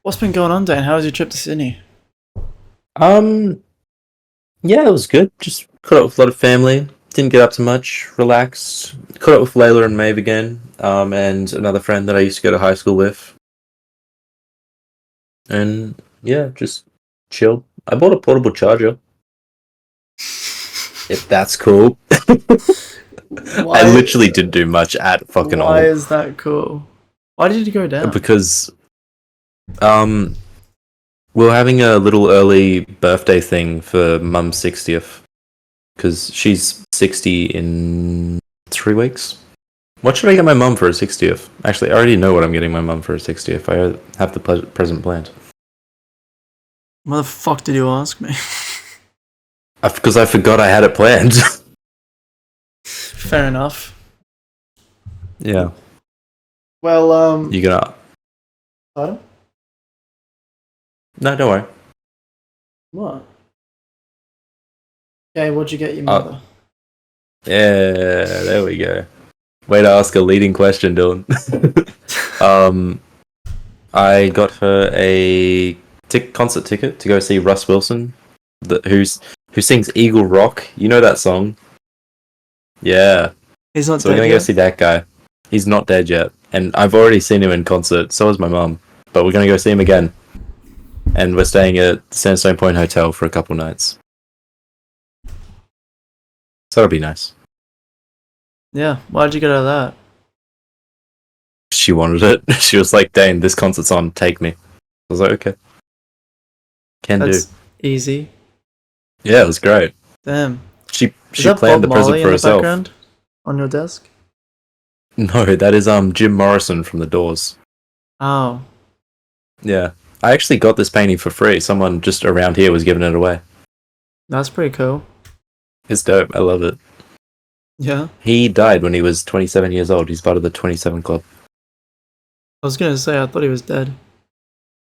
What's been going on, Dane? How was your trip to Sydney? Um, yeah, it was good. Just caught up with a lot of family. Didn't get up to much. Relaxed. Caught up with Layla and Maeve again. And another friend that I used to go to high school with. And yeah, just chilled. I bought a portable charger. If that's cool. I Why? literally didn't do much at fucking Why all is that cool? Why did you go down? because um we were having a little early birthday thing for Mum's 60th because she's 60 in 3 weeks. What should I get my mum for her 60th? Actually, I already know what I'm getting my mum for her 60th. I have the present planned. Why the fuck did you ask me? Because I forgot I had it planned. Fair enough. Yeah. Well, You gonna... pardon? No, don't worry. What? Okay, what'd you get your Uh, mother? yeah, there we go. Way to ask a leading question, Dylan. um, I got her a concert ticket to go see Russ Wilson, who sings Eagle Rock. You know that song? Yeah. He's not So we're dead gonna go yet? see that guy. He's not dead yet, and I've already seen him in concert. So has my mum. But we're gonna go see him again, and we're staying at the Sandstone Point Hotel for a couple nights. So that'll be nice. Yeah, why'd you get out of that? She wanted it. She was like, "Dane, this concert's on. Take me." I was like, "Okay, can do." That's easy. Yeah, it was great. Damn. She Is she that planned Bob the present Marley for in the herself. background? On your desk? No, that is Jim Morrison from The Doors. Oh. Yeah, I actually got this painting for free. Someone just around here was giving it away. That's pretty cool. It's dope. I love it. Yeah. He died when he was 27 years old. He's part of the 27 Club. I was gonna say, I thought he was dead.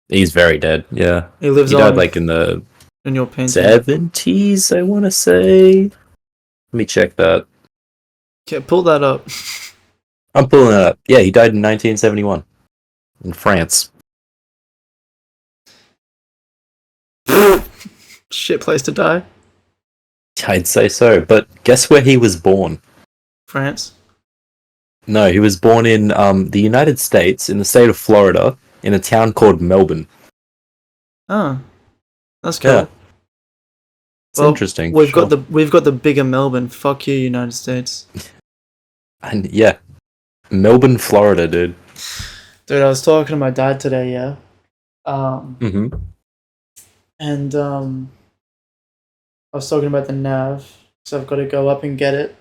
He's very dead. Yeah, He lives he died on like in the in your painting. 70s. I want to say. Let me check that. Okay, pull that up. I'm pulling it up. Yeah, he died in 1971 in France. Shit place to die. I'd say so. But guess where he was born? France. No, he was born in the United States, in the state of Florida, in a town called Melbourne. Oh, that's Yeah, cool. it's Well, interesting, we've got sure. the bigger Melbourne. Fuck you, United States. And yeah, Melbourne, Florida, dude. Dude, I was talking to my dad today, yeah. Um, Mm-hmm. and I was talking about the nav, so I've got to go up and get it.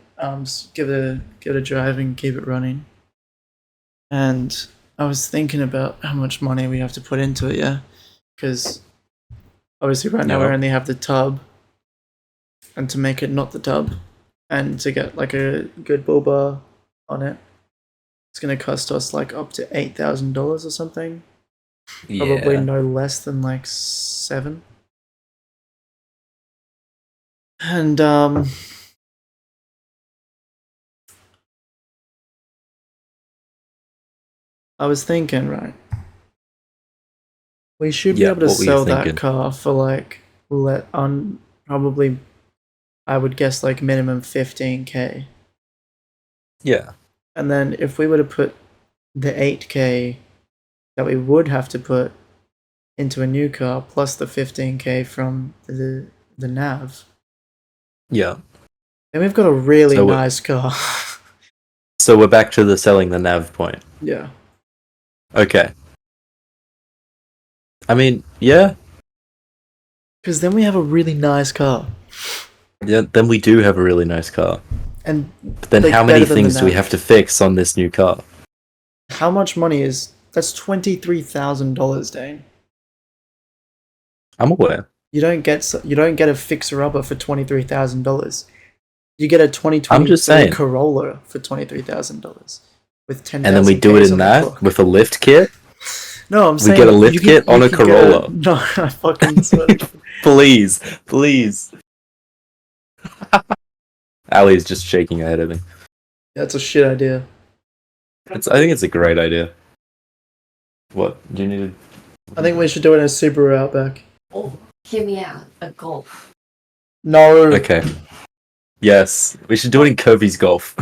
Give it a drive and keep it running. And I was thinking about how much money we have to put into it, yeah, because obviously right now we Yeah. only have the tub, and to make it not the tub, and to get like a good bull bar on it, it's gonna cost us like up to $8,000 or something. Probably Yeah. no less than like seven. And I was thinking, right, we should be Yeah. able to What were you sell that thinking? car for like let on probably I would guess like minimum 15K. Yeah. And then if we were to put the 8K that we would have to put into a new car plus the 15K from the nav, Yeah. then we've got a really So, nice car. so we're back to the selling the nav point. Yeah. Okay. I mean, yeah. Because then we have a really nice car. Yeah. Then we do have a really nice car. And But then, like how many better than the things do we have nav. to fix on this new car? How much money is that's $23,000, Dane? I'm aware. You don't get a fixer upper for $23,000. You get a I'm just 2023 saying. Corolla for $23,000 with And then we 10,000 do it Ks in on the that clock. with a lift kit. No, I'm We saying get a lift kit you on a could get Corolla. no. I fucking swear. Please, please. Ali's just shaking her head at me. That's a shit idea. I think it's a great idea. What? Do you need to I think we should do it in a Subaru Outback. Oh, hear me out. A Golf. No. Okay. Yes, we should do it in Kirby's Golf.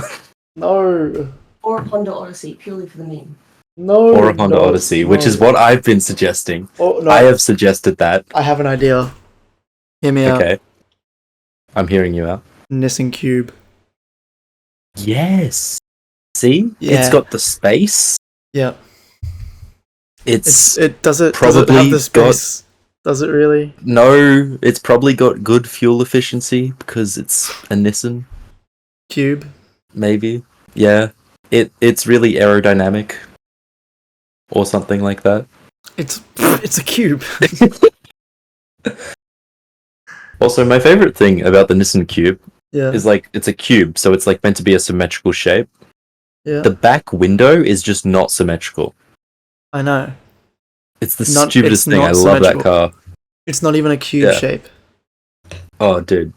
No. Or a Honda Odyssey, purely for the meme. No. Or a Honda no, Odyssey, no. which is what I've been suggesting. Oh, no. I have suggested that. I have an idea. Hear me out. Okay. I'm hearing you out. Nissan Cube. Yes. See? Yeah. It's got the space. Yeah. It's does it probably have the space? Does it really? No, it's probably got good fuel efficiency because it's a Nissan. Cube. Maybe. Yeah. It's really aerodynamic. Or something like that. It's a cube. Also, my favorite thing about the Nissan Cube Yeah. is like it's a cube, so it's like meant to be a symmetrical shape. Yeah. The back window is just not symmetrical. I know. It's the Not- stupidest it's thing. not I love that symmetrical. car. It's not even a cube Yeah. shape. Oh, dude.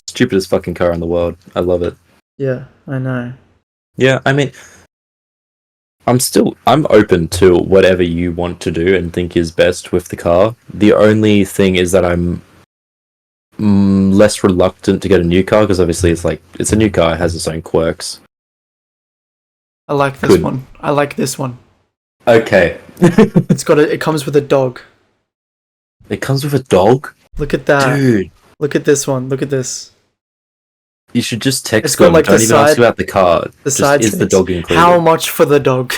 Stupidest fucking car in the world. I love it. Yeah, I know. Yeah, I mean, I'm open to whatever you want to do and think is best with the car. The only thing is that I'm less reluctant to get a new car because obviously it's a new car, it has its own quirks. I like this Good. one. I like this one. Okay. It comes with a dog. It comes with a dog? Look at that. Dude, Look at this one. Look at this. you should just It's text got, them. like, Don't the even ask side- about the car. The Just, side is the seats. dog included? How much for the dog?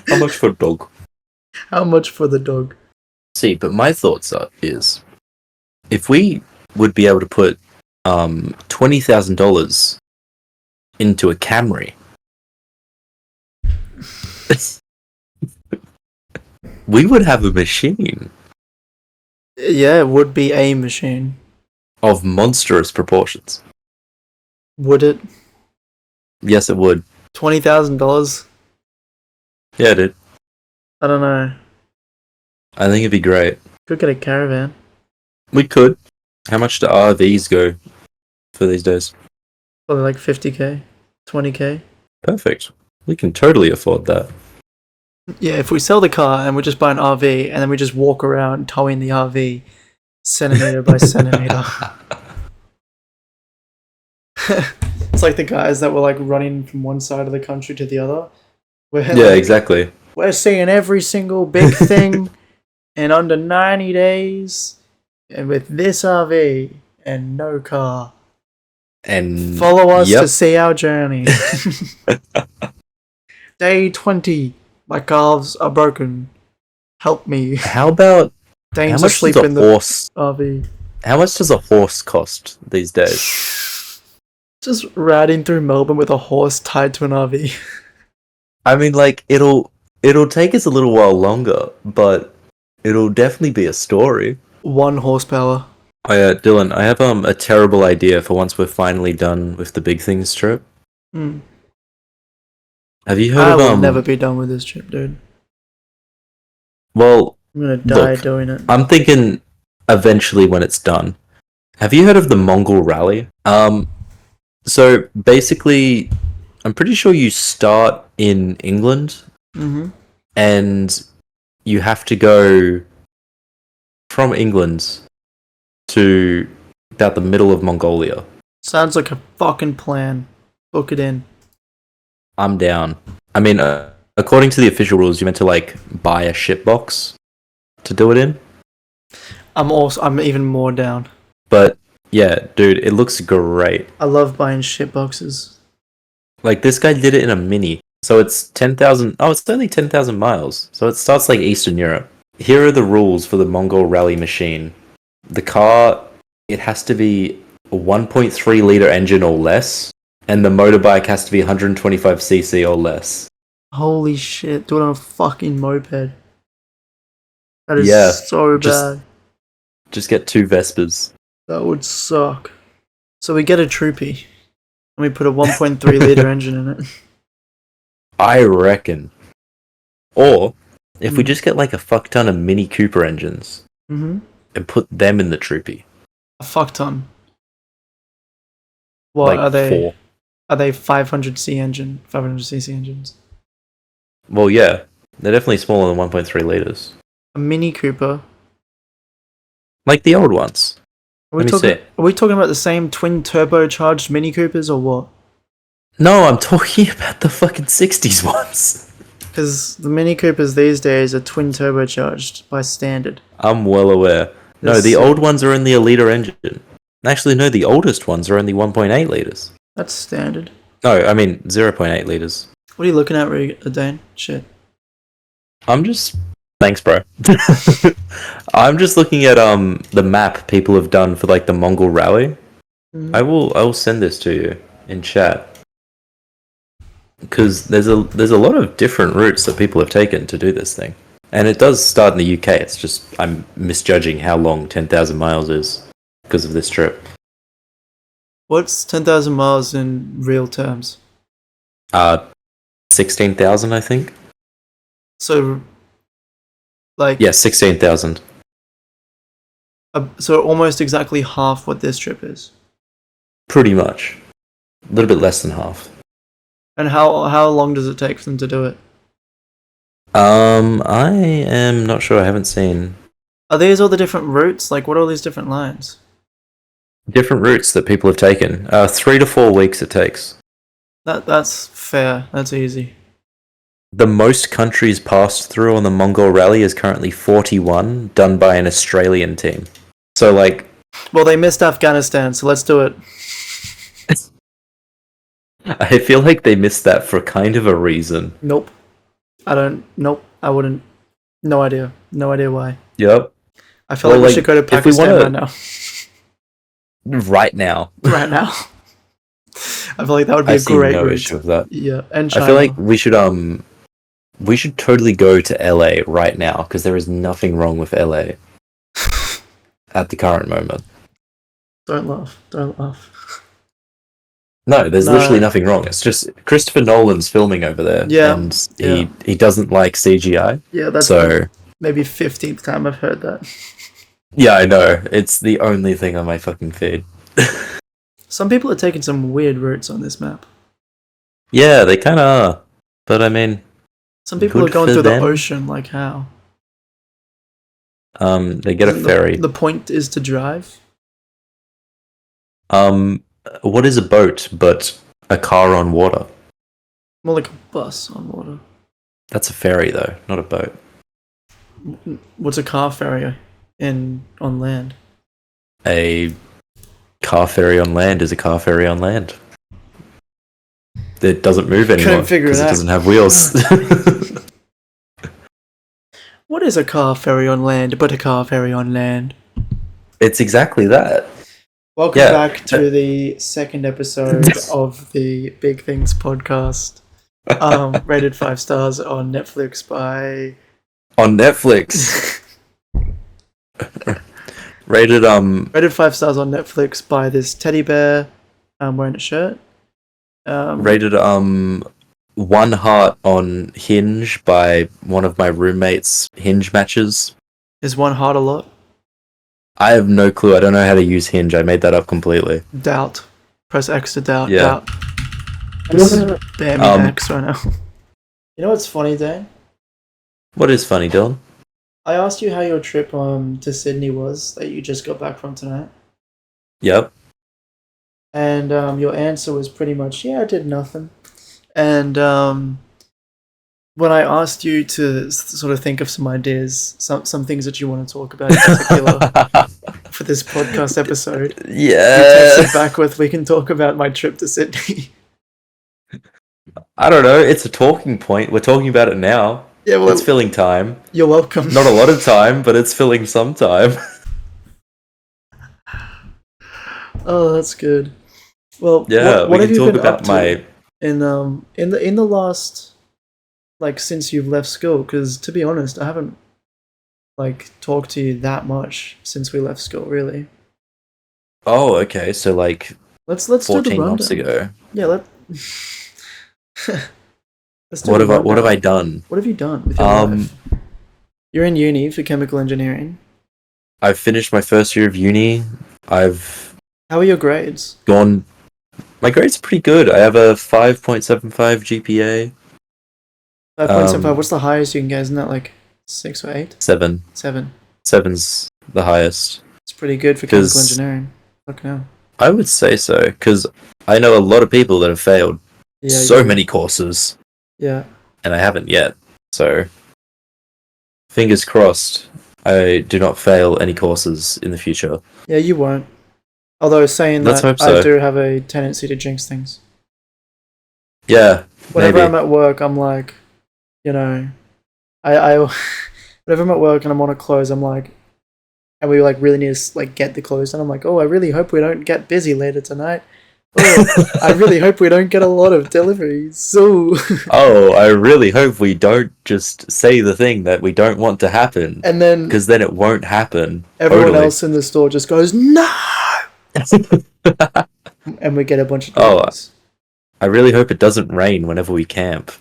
How much for a dog? How much for the dog? See, but my thoughts is if we would be able to put $20,000 into a Camry, we would have a machine Yeah, it would be a machine. of monstrous proportions. Would it? Yes, it would. $20,000? Yeah, dude. I don't know. I think it'd be great. Could get a caravan. We could. How much do RVs go for these days? Probably like 50k, 20k. Perfect. We can totally afford that. Yeah, if we sell the car and we just buy an RV and then we just walk around towing the RV centimeter by centimeter. It's like the guys that were like running from one side of the country to the other. Yeah, exactly. We're seeing every single big thing in under 90 days and with this RV and no car. And Follow us yep. to see our journey. Day 20. My calves are broken. Help me. How about Dane's how much asleep does a in the horse? RV. How much does a horse cost these days? Just riding through Melbourne with a horse tied to an RV. I mean, like it'll take us a little while longer, but it'll definitely be a story. 1 horsepower. Oh yeah, Dylan, I have a terrible idea for once we're finally done with the big things trip. Hmm. Have you heard I of will never be done with this trip, dude. Well, I'm gonna die Look, doing it. I'm thinking eventually when it's done. Have you heard of the Mongol Rally? So basically, I'm pretty sure you start in England Mm-hmm. and you have to go from England to about the middle of Mongolia. Sounds like a fucking plan. Book it in. I'm down. I mean, according to the official rules, you're meant to like buy a ship box to do it in. I'm even more down. But yeah, dude, it looks great. I love buying shit boxes. Like this guy did it in a mini. So it's 10,000. Oh, it's only 10,000 miles. So it starts like Eastern Europe. Here are the rules for the Mongol Rally machine. The car, it has to be a 1.3 liter engine or less, and the motorbike has to be 125cc or less. Holy shit, do it on a fucking moped. That is Yeah, so just- bad. Just get 2 Vespers. That would suck. So we get a Troopy, and we put a 1.3 liter engine in it. I reckon. Or if we Mm. just get like a fuck ton of Mini Cooper engines Mm-hmm. and put them in the Troopy. A fuck ton. What like are they? 4. Are they 500cc engines? Well, yeah. They're definitely smaller than 1.3 liters, A Mini Cooper. like the old ones. Are we Let me talking? see. Are we talking about the same twin turbocharged Mini Coopers or what? No, I'm talking about the fucking 60s ones. Because the Mini Coopers these days are twin turbocharged by standard. I'm well aware. No, This- the old ones are in the a liter engine. Actually, no, the oldest ones are only 1.8 liters. That's standard. No, I mean 0.8 liters. What are you looking at, Dane? Shit. I'm just thanks, bro. I'm just looking at the map people have done for like the Mongol Rally. Mhm. I will send this to you in chat because there's a lot of different routes that people have taken to do this thing, and it does start in the UK. It's just I'm misjudging how long 10,000 miles is because of this trip. What's 10,000 miles in real terms? 16,000, I think. So, like, Yeah, 16,000. so almost exactly half what this trip is. Pretty much. A little bit less than half. And how long does it take for them to do it? I am not sure. I haven't seen Are these all the different routes? Like, what are all these different lines? different routes that people have taken. 3 to 4 weeks it takes. That's fair. That's easy. The most countries passed through on the Mongol Rally is currently 41, done by an Australian team. So, like, Well, they missed Afghanistan, so let's do it. I feel like they missed that for kind of a reason. Nope. Nope. I wouldn't. No idea. No idea why. Yep. I feel Well, like we like, should go to if we Pakistan wanna- right now. Right now. Right now. I feel like that would be I a see great no route. issue with that. Yeah, and China. I feel like we should totally go to LA right now because there is nothing wrong with LA at the current moment. Don't laugh. Don't laugh. No, there's No. literally nothing wrong. It's just Christopher Nolan's filming over there, Yeah, and yeah. he doesn't like CGI. Yeah, that's So maybe 15th time I've heard that. yeah, I know it's the only thing on my fucking feed. Some people are taking some weird routes on this map. Yeah, they kind of are, but I mean, Some people Good are going for through them. the ocean. Like how? they get a Isn't ferry. The point is to drive. What is a boat but a car on water? More like a bus on water. That's a ferry though, not a boat. What's a car ferry on land? A car ferry on land is a car ferry on land. It doesn't move anymore figure because it it out. doesn't have wheels. What is a car ferry on land but a car ferry on land? It's exactly that. Welcome Yeah. back to the second episode of the Big Things podcast. Rated 5 stars on Netflix by On Netflix. Rated rated 5 stars on Netflix by this teddy bear wearing a shirt. rated 1 heart on Hinge by one of my roommates' Hinge matches. Is one heart a lot? I have no clue. I don't know how to use Hinge. I made that up completely. Doubt. Press X to doubt. Yeah. Doubt. Just spam Um, X right now. You know what's funny, Dan? What is funny, Dylan? I asked you how your trip to Sydney was that you just got back from tonight. Yep. And your answer was pretty much, yeah, I did nothing. And when I asked you to sort of think of some ideas, some things that you want to talk about in particular for this podcast episode, you Yeah. texted back with, we can talk about my trip to Sydney. I don't know. It's a talking point. We're talking about it now. Yeah, well, It's filling time. you're welcome. Not a lot of time, but it's filling some time. Oh, that's good. Well, Yeah, what we have can you talk been about up to my. in the last, like, since you've left school? Because to be honest, I haven't like talked to you that much since we left school. Really, Oh, okay. So like let's do the 14 rundown. months ago. Yeah, let's do What the have I rundown. done? What have you done with your life? You're in uni for chemical engineering. I've finished my first year of uni. I've How are your grades? gone. My grades are pretty good. I have a 5.75 GPA. 5.75. What's the highest you can get? Isn't that like 6 or 8? 7. 7. 7's the highest. It's pretty good for chemical 'Cause- engineering. Fuck no. I would say so, because I know a lot of people that have failed Yeah. so many courses, Yeah. and I haven't yet. So, fingers crossed, I do not fail any courses in the future. Yeah, you won't. Although saying Let's that, hope so. I do have a tendency to jinx things. Yeah, Whenever maybe. I'm at work, I'm like, you know, I whenever I'm at work and I'm on a close, I'm like, and we like really need to like get the close done. I'm like, oh, I really hope we don't get busy later tonight. Oh, I really hope we don't get a lot of deliveries. So, Oh, I really hope we don't just say the thing that we don't want to happen, and then because then it won't happen. everyone Totally. else in the store just goes no, and we get a bunch of Oh, deliveries. I really hope it doesn't rain whenever we camp.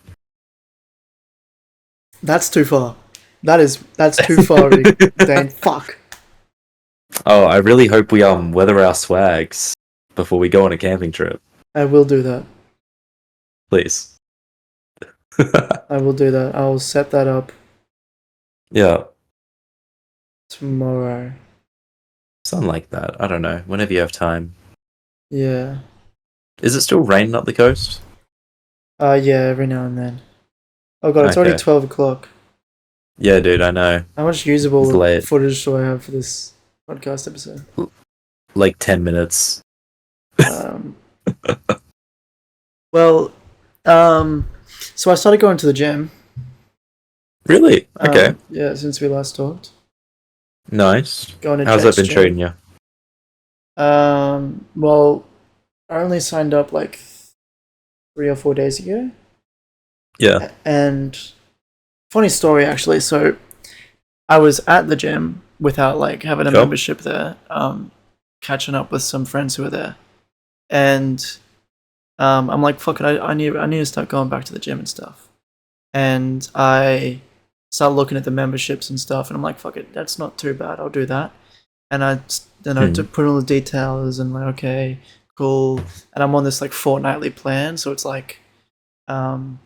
That's too far. That's too far, Dane. Fuck. Oh, I really hope we weather our swags before we go on a camping trip. I will do that. Please. I will do that. I'll set that up Yeah, tomorrow. something like that. I don't know. Whenever you have time. Yeah. Is it still raining up the coast? Yeah, every now and then. Oh god, it's already Okay. 12 o'clock. Yeah, dude, I know. How much usable It's late. footage do I have for this podcast episode? Like 10 minutes. Um, well, so I started going to the gym. Really? Okay. Yeah, since we last talked. Nice. Going to How's Jet's that been gym. treating you? Well, I only signed up like 3 or 4 days ago. Yeah. And funny story actually. So I was at the gym without like having a Sure. membership there, catching up with some friends who were there, and I'm like, fuck it, I need to start going back to the gym and stuff. And I start looking at the memberships and stuff, and I'm like, fuck it, that's not too bad. I'll do that. And I to put in all the details and like, okay, cool. And I'm on this like fortnightly plan, so it's like, it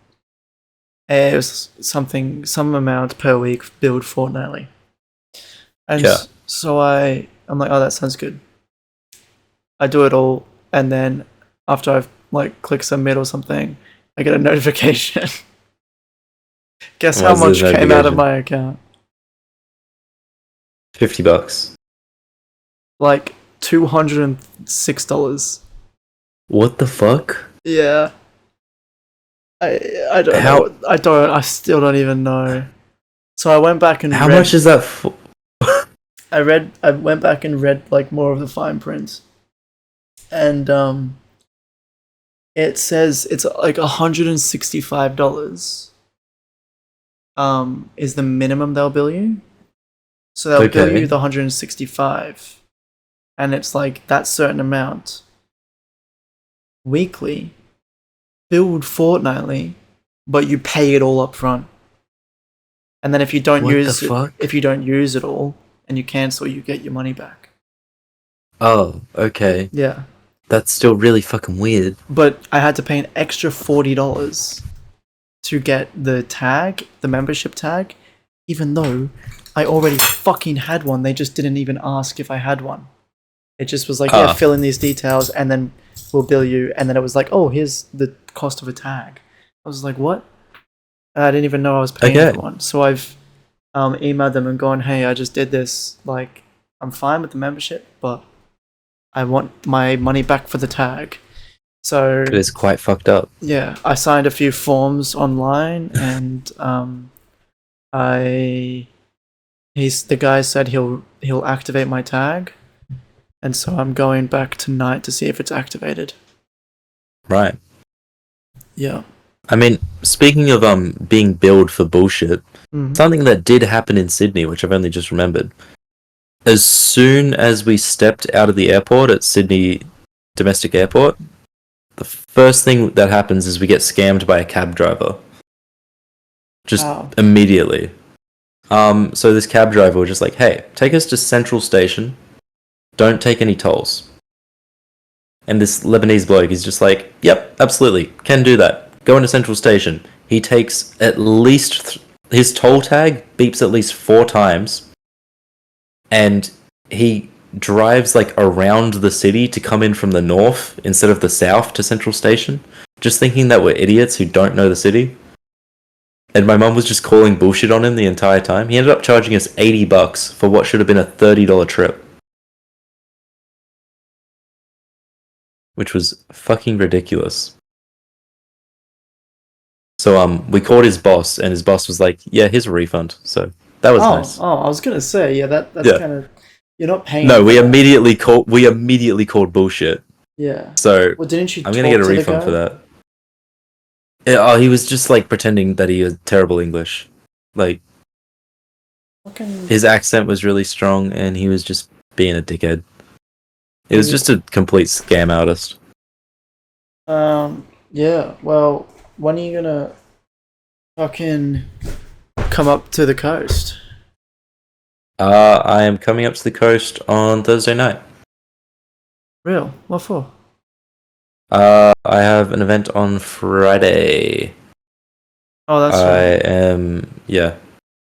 was some amount per week billed fortnightly. And Yeah. so I'm like, oh, that sounds good. I do it all, and then after I've like clicked submit or something, I get a notification. Guess how What's the much came out of notification? my account? $50. Like $206. What the fuck? Yeah. I don't How- know. I still don't even know. So I went back and How read, much is that for? I went back and read like more of the fine print. And it says it's like $165 is the minimum they'll bill you. So they'll bill Okay. you the 165, and it's like that certain amount weekly, billed fortnightly, but you pay it all up front. And then if you don't What the use fuck? if you don't use it all and you cancel, you get your money back. Oh, okay. Yeah. That's still really fucking weird. But I had to pay an extra $40 to get the tag, the membership tag, even though I already fucking had one. They just didn't even ask if I had one. It just was like, yeah, fill in these details and then we'll bill you. And then it was like, oh, here's the cost of a tag. I was like, what? I didn't even know I was paying Okay. for one. So I've emailed them and gone, hey, I just did this. Like, I'm fine with the membership, but I want my money back for the tag. So It is quite fucked up. yeah, I signed a few forms online, and the guy said he'll activate my tag, and so I'm going back tonight to see if it's activated. Right. Yeah. I mean, speaking of being billed for bullshit, Mhm. something that did happen in Sydney, which I've only just remembered. As soon as we stepped out of the airport at Sydney Domestic Airport, the first thing that happens is we get scammed by a cab driver. Just Wow. immediately. So this cab driver was just like, hey, take us to Central Station. Don't take any tolls. And this Lebanese bloke is just like, yep, absolutely, can do that. Go into Central Station. he takes at least his toll tag beeps at least 4 times, and he drives like around the city to come in from the north instead of the south to Central Station, just thinking that we're idiots who don't know the city. And my mum was just calling bullshit on him the entire time. He ended up charging us $80 for what should have been a $30 trip, which was fucking ridiculous. So we called his boss, and his boss was like, "Yeah, here's a refund." So that was nice. Oh, I was gonna say, yeah, that's kind of, you're not paying. No, we immediately called bullshit. Yeah. So well, didn't you? I'm gonna get a refund for that. Yeah, he was just like pretending that he had terrible English. Like, his accent was really strong, and he was just being a dickhead. It was just a complete scam artist. Yeah. Well, when are you gonna fucking come up to the coast? I am coming up to the coast on Thursday night. Real? What for? I have an event on Friday. Oh, that's right.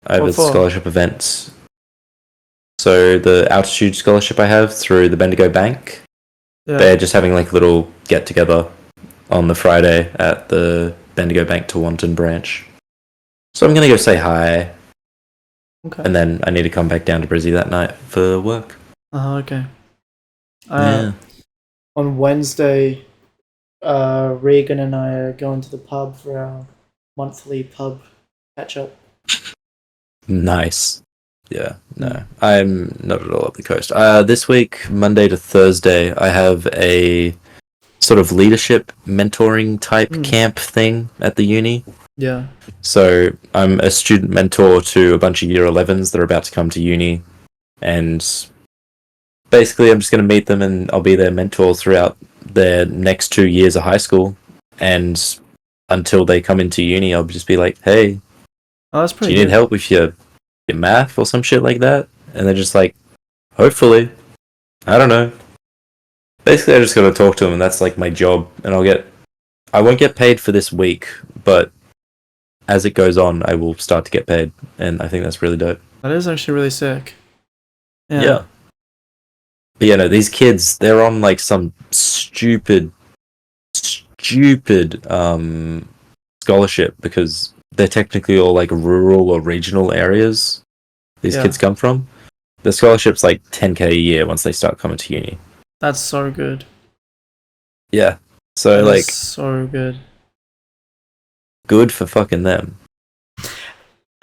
I have a scholarship event. So the altitude scholarship I have through the Bendigo Bank, they're just having like a little get together on the Friday at the Bendigo Bank Tawantin branch. So I'm gonna go say hi. Okay. And then I need to come back down to Brizzy that night for work. Okay. Yeah. On Wednesday, Regan and I are going to the pub for our monthly pub catch up. Nice. Yeah, no. I'm not at all up the coast. This week, Monday to Thursday, I have a sort of leadership mentoring type camp thing at the uni. Yeah. So I'm a student mentor to a bunch of year 11s that are about to come to uni, and basically I'm just going to meet them and I'll be their mentor throughout their next 2 years of high school, and until they come into uni I'll just be like, hey, that's pretty do you need help with your math or some shit like that? And they're just like, hopefully. I don't know. Basically I just got to talk to them, and that's like my job, and I won't get paid for this week, but as it goes on, I will start to get paid, and I think that's really dope. That is actually really sick. Yeah. But these kids, they're on like some stupid scholarship because they're technically all like rural or regional areas these kids come from. The scholarship's like 10k a year once they start coming to uni. That's so good. Yeah. So that's so good. Good for fucking them.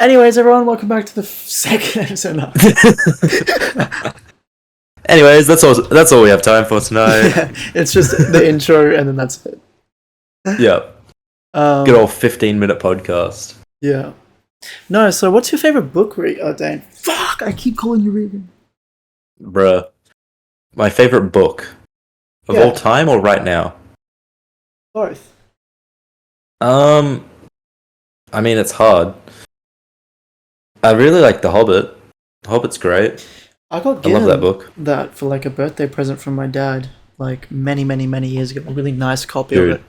Anyways, everyone, welcome back to the second episode. Anyways, that's all we have time for tonight. It's just the intro, and then that's it. Yeah. Good old 15-minute podcast. Yeah. No, so what's your favorite book, Dane? Fuck, I keep calling you Regan. Bruh. My favorite book of all time or right now? Both. I mean, it's hard. I really like The Hobbit. The Hobbit's great. I love that book. That for like a birthday present from my dad, like many years ago. A really nice copy of it.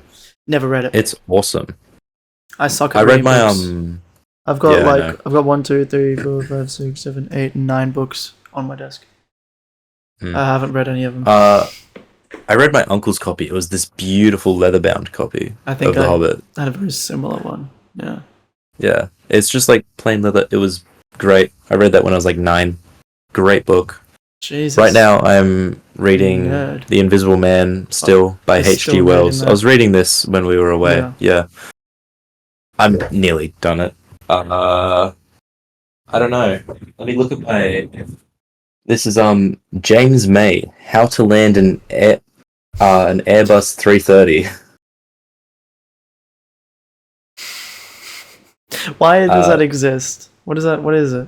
Never read it. It's awesome. I suck at read my books. I've got I've got 1, 2, 3, 4, 5, 6, 7, 8, 9 books on my desk. I haven't read any of them. I read my uncle's copy. It was this beautiful leather-bound copy of The Hobbit. I had a very similar one. Yeah. Yeah. It's just like plain leather. It was great. I read that when I was like 9. Great book. Jesus. Right now I'm reading The Invisible Man still by H.G. Wells. I was reading this when we were away. Yeah. I'm nearly done it. I don't know. Let me look at my... This is James May, How to Land an Airbus 330. Why does that exist? What is that? What is it?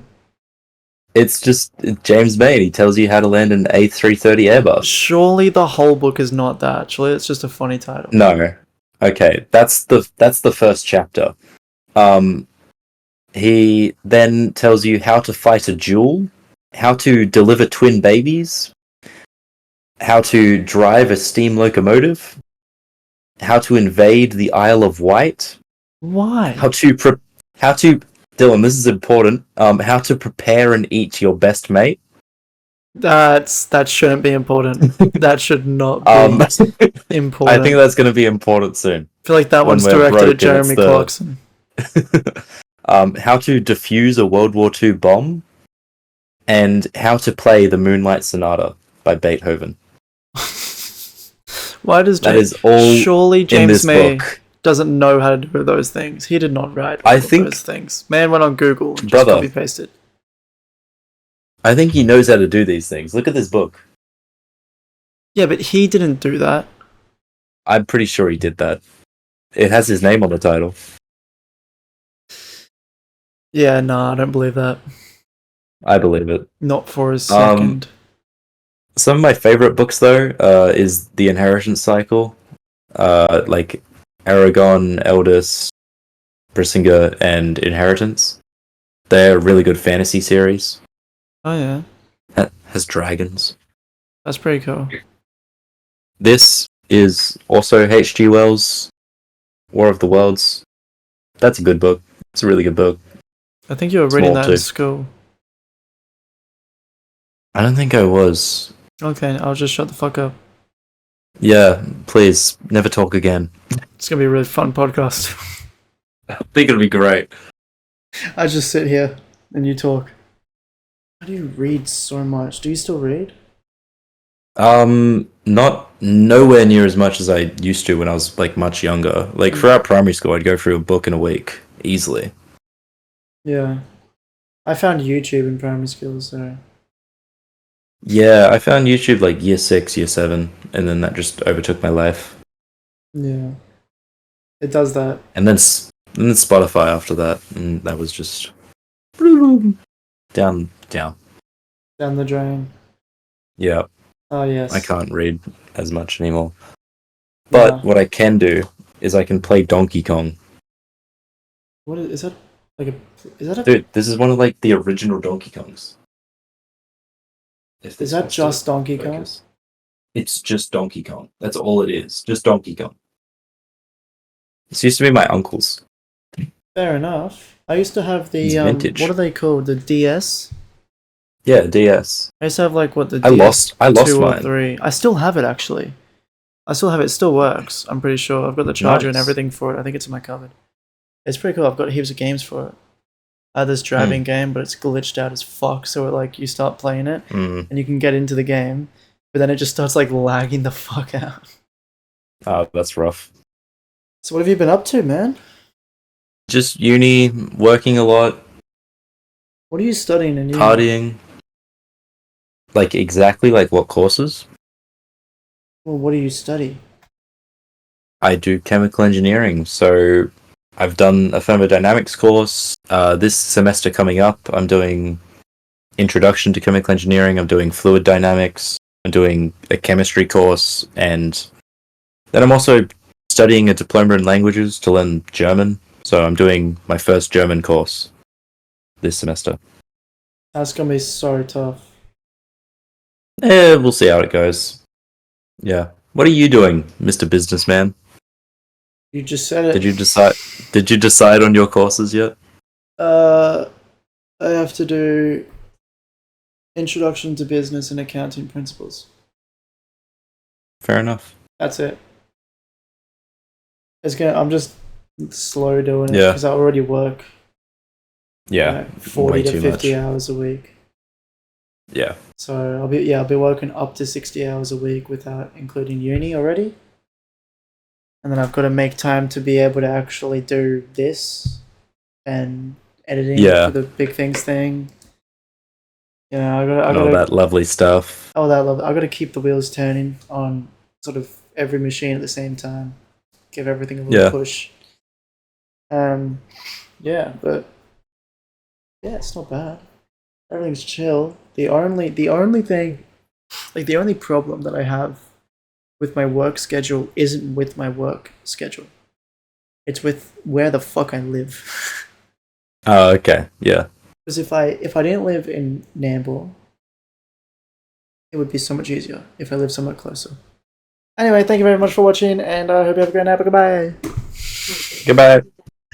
It's just James May. He tells you how to land an A330 Airbus. Surely the whole book is not that. Surely it's just a funny title. No. Okay, that's the first chapter. He then tells you how to fight a duel, how to deliver twin babies, how to drive a steam locomotive, how to invade the Isle of Wight, Why? How to Dylan, this is important. How to prepare and eat your best mate. That shouldn't be important. That should not be I important. think that's going to be important soon. I feel like that when one's we're directed at broke and it's Jeremy the- Clarkson. How to defuse a World War II bomb, and how to play the Moonlight Sonata by Beethoven. Why does That James? is all Surely in James this May book. doesn't know how to do those things. He did not write I all of think- those things. Man went on Google and just Brother. copy pasted. I think he knows how to do these things. Look at this book. Yeah, but he didn't do that. I'm pretty sure he did that. It has his name on the title. Yeah, nah, I don't believe that. I believe it. Not for a second. Some of my favorite books, though, is The Inheritance Cycle. Like Aragon, Eldest, Brisinga, and Inheritance. They're a really good fantasy series. Oh yeah, That has dragons. that's pretty cool. This is also H.G. Wells' War of the Worlds. That's a good book. It's a really good book. I think you were reading Small that in too. school. I don't think I was. Okay, I'll just shut the fuck up. Yeah, please, never talk again. It's gonna be a really fun podcast. I think it'll be great. I just sit here and you talk. How do you read so much? Do you still read? Not nowhere near as much as I used to when I was like much younger. Like throughout primary school, I'd go through a book in a week easily. Yeah. I found YouTube in primary school, so Yeah, I found YouTube like year 6, year 7, and then that just overtook my life. yeah. It does that. And then Spotify after that, and that was just down. Down the drain. Yeah, Oh yes. I can't read as much anymore. But Nah. what I can do is I can play Donkey Kong. What is that? Like a? Is that a? Dude, this is one of like the original Donkey Kongs. If Is this that wants to just Donkey Kong? focus. It's just Donkey Kong. That's all it is. Just Donkey Kong. This used to be my uncle's. Fair enough. I used to have the It's vintage. what are they called? The DS. Yeah, DS. I used to have like what the I DS lost 2 or mine. 3. I still have it actually. I still have it. It still works. I'm pretty sure. I've got the charger and Nice. everything for it. I think it's in my cupboard. It's pretty cool. I've got heaps of games for it. I had this driving game, but it's glitched out as fuck. So it, like you start playing it and you can get into the game, but then it just starts like lagging the fuck out. Oh, that's rough. So what have you been up to, man? Just uni, working a lot, What are you studying in uni? partying. Like exactly like what courses? Well, what do you study? I do chemical engineering, so I've done a thermodynamics course. This semester coming up, I'm doing introduction to chemical engineering. I'm doing fluid dynamics. I'm doing a chemistry course, and then I'm also studying a diploma in languages to learn German. So I'm doing my first German course this semester. That's gonna be so tough. We'll see how it goes. Yeah. What are you doing, Mr. Businessman? You just said it. Did you decide on your courses yet? I have to do Introduction to Business and Accounting Principles. Fair enough. That's it. I'm just slow doing it Yeah. because I already work Yeah. 40 way to too 50 much. hours a week. Yeah. So I'll be working up to 60 hours a week without including uni already. And then I've got to make time to be able to actually do this and editing Yeah. for the big things thing. You know, I And all got that lovely stuff. I got to keep the wheels turning on sort of every machine at the same time. Give everything a little Yeah. push. Yeah, but yeah, it's not bad. Everything's chill. The only thing, like the only problem that I have with my work schedule isn't with my work schedule. It's with where the fuck I live. Oh, okay. Yeah. Because if I didn't live in Nambour, it would be so much easier if I lived somewhere closer. Anyway, thank you very much for watching, and I hope you have a great night. Goodbye. Goodbye.